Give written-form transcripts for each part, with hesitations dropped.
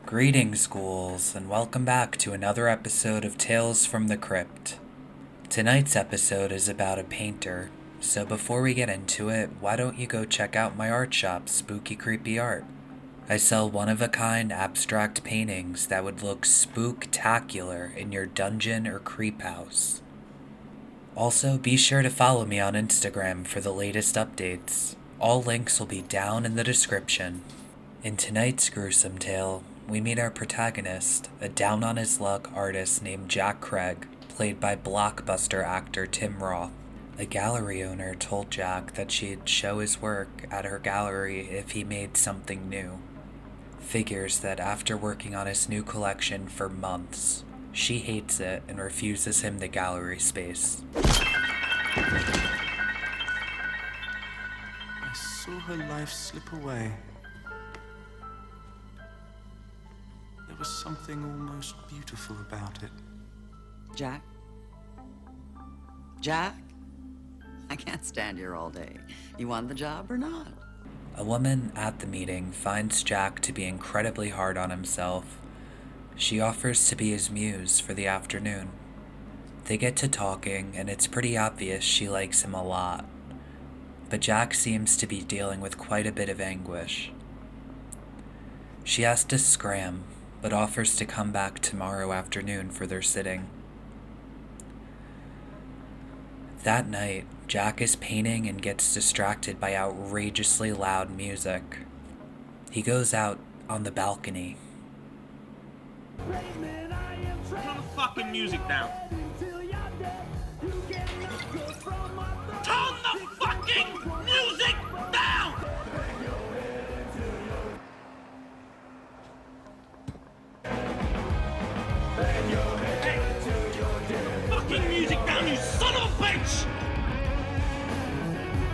Greetings, ghouls, and welcome back to another episode of Tales from the Crypt. Tonight's episode is about a painter, so before we get into it, why don't you go check out my art shop, Spooky Creepy Art. I sell one-of-a-kind abstract paintings that would look spooktacular in your dungeon or creep house. Also, be sure to follow me on Instagram for the latest updates. All links will be down in the description. In tonight's gruesome tale, we meet our protagonist, a down-on-his-luck artist named Jack Craig, played by blockbuster actor Tim Roth. A gallery owner told Jack that she'd show his work at her gallery if he made something new. Figures that after working on his new collection for months, she hates it and refuses him the gallery space. I saw her life slip away. There was something almost beautiful about it. Jack? Jack? I can't stand here all day. You want the job or not? A woman at the meeting finds Jack to be incredibly hard on himself. She offers to be his muse for the afternoon. They get to talking, and it's pretty obvious she likes him a lot. But Jack seems to be dealing with quite a bit of anguish. She has to scram, but offers to come back tomorrow afternoon for their sitting. That night, Jack is painting and gets distracted by outrageously loud music. He goes out on the balcony. Turn the fucking music down. Turn the fucking music down! Fucking music down, you son of a bitch!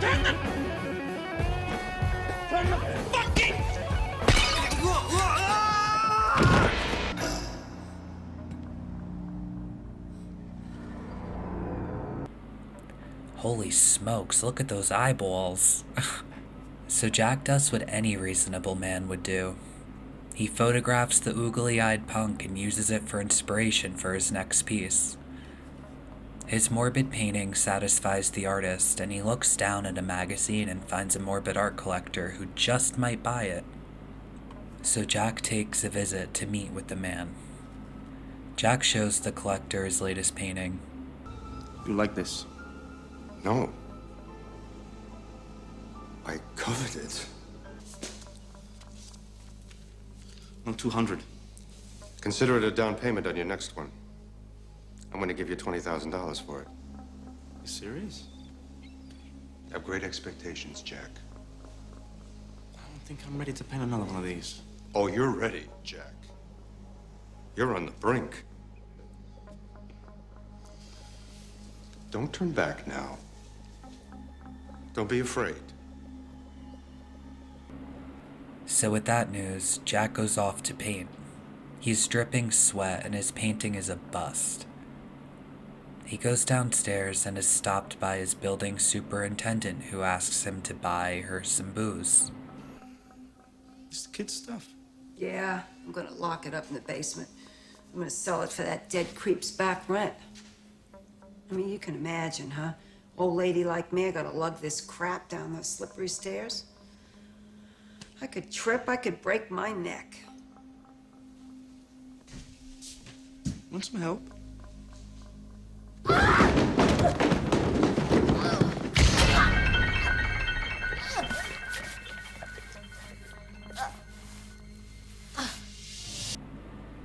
Turn the fucking... Holy smokes, look at those eyeballs. So Jack does what any reasonable man would do. He photographs the oogly-eyed punk and uses it for inspiration for his next piece. His morbid painting satisfies the artist, and he looks down at a magazine and finds a morbid art collector who just might buy it. So Jack takes a visit to meet with the man. Jack shows the collector his latest painting. You like this? No. I covet it. On 200. Consider it a down payment on your next one. I'm going to give you $20,000 for it. You serious? Have great expectations, Jack. I don't think I'm ready to paint another one of these. Oh, you're ready, Jack. You're on the brink. Don't turn back now. Don't be afraid. So with that news, Jack goes off to paint. He's dripping sweat and his painting is a bust. He goes downstairs and is stopped by his building superintendent who asks him to buy her some booze. It's the kid's stuff. Yeah, I'm gonna lock it up in the basement. I'm gonna sell it for that dead creep's back rent. I mean, you can imagine, huh? Old lady like me, I gotta lug this crap down those slippery stairs. I could trip, I could break my neck. Want some help?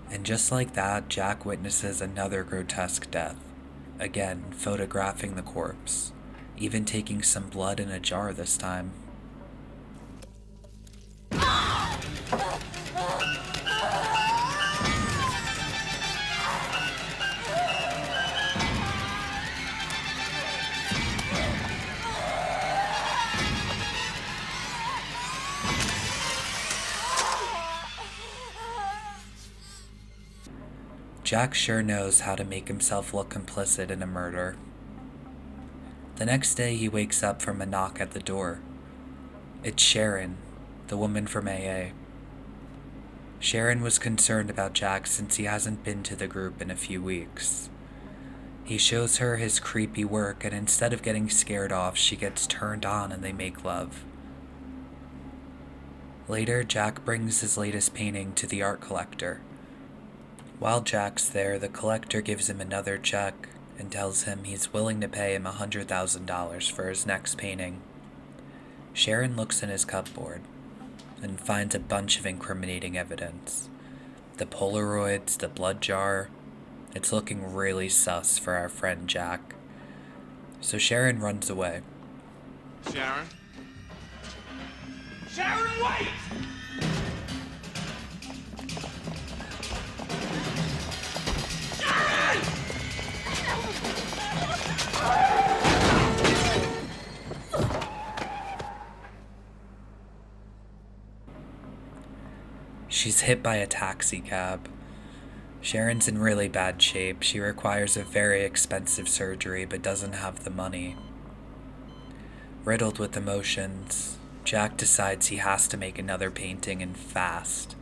And just like that, Jack witnesses another grotesque death. Again, photographing the corpse, even taking some blood in a jar this time. Jack sure knows how to make himself look complicit in a murder. The next day he wakes up from a knock at the door. It's Sharon, the woman from AA. Sharon was concerned about Jack since he hasn't been to the group in a few weeks. He shows her his creepy work, and instead of getting scared off, she gets turned on and they make love. Later, Jack brings his latest painting to the art collector. While Jack's there, the collector gives him another check and tells him he's willing to pay him $100,000 for his next painting. Sharon looks in his cupboard and finds a bunch of incriminating evidence. The Polaroids, the blood jar. It's looking really sus for our friend Jack. So Sharon runs away. Sharon? Sharon, wait! She's hit by a taxi cab. Sharon's in really bad shape. She requires a very expensive surgery but doesn't have the money. Riddled with emotions, Jack decides he has to make another painting and fast.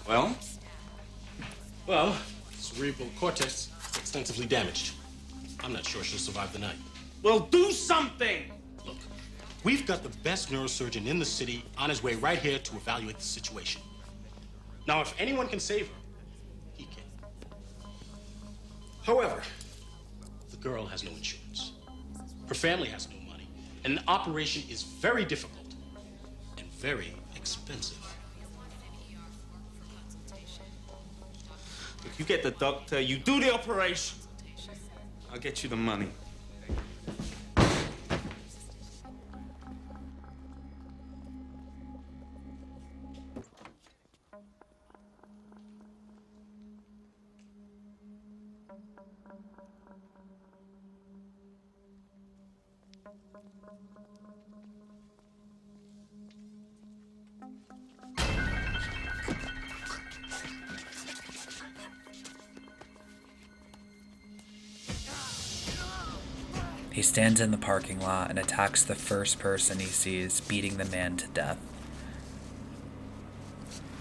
Well? Well, cerebral cortex is extensively damaged. I'm not sure she'll survive the night. Well, do something! Look, we've got the best neurosurgeon in the city on his way right here to evaluate the situation. Now, if anyone can save her, he can. However, the girl has no insurance. Her family has no money, and the operation is very difficult and very expensive. Look, you get the doctor, you do the operation. I'll get you the money. He stands in the parking lot and attacks the first person he sees, beating the man to death.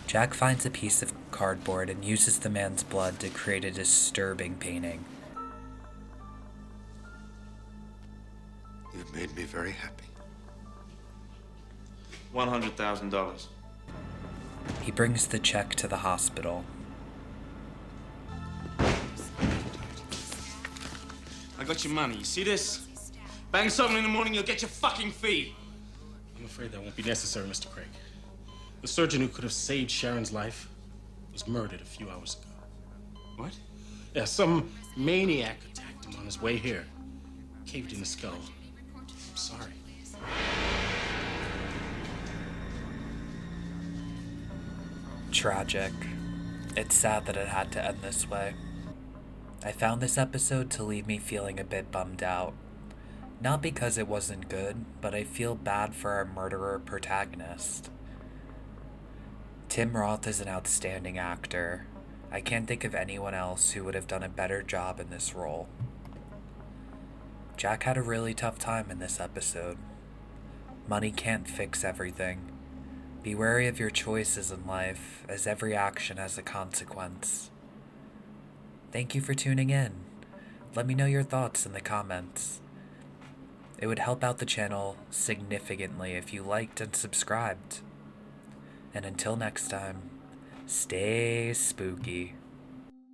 Jack finds a piece of cardboard and uses the man's blood to create a disturbing painting. You've made me very happy. $100,000. He brings the check to the hospital. I got your money. You see this? Bang something in the morning, you'll get your fucking fee. I'm afraid that won't be necessary, Mr. Craig. The surgeon who could have saved Sharon's life was murdered a few hours ago. What? Yeah, some maniac attacked him on his way here. Caved in the skull. I'm sorry. Tragic. It's sad that it had to end this way. I found this episode to leave me feeling a bit bummed out. Not because it wasn't good, but I feel bad for our murderer protagonist. Tim Roth is an outstanding actor. I can't think of anyone else who would have done a better job in this role. Jack had a really tough time in this episode. Money can't fix everything. Be wary of your choices in life, as every action has a consequence. Thank you for tuning in. Let me know your thoughts in the comments. It would help out the channel significantly if you liked and subscribed. And until next time, stay spooky.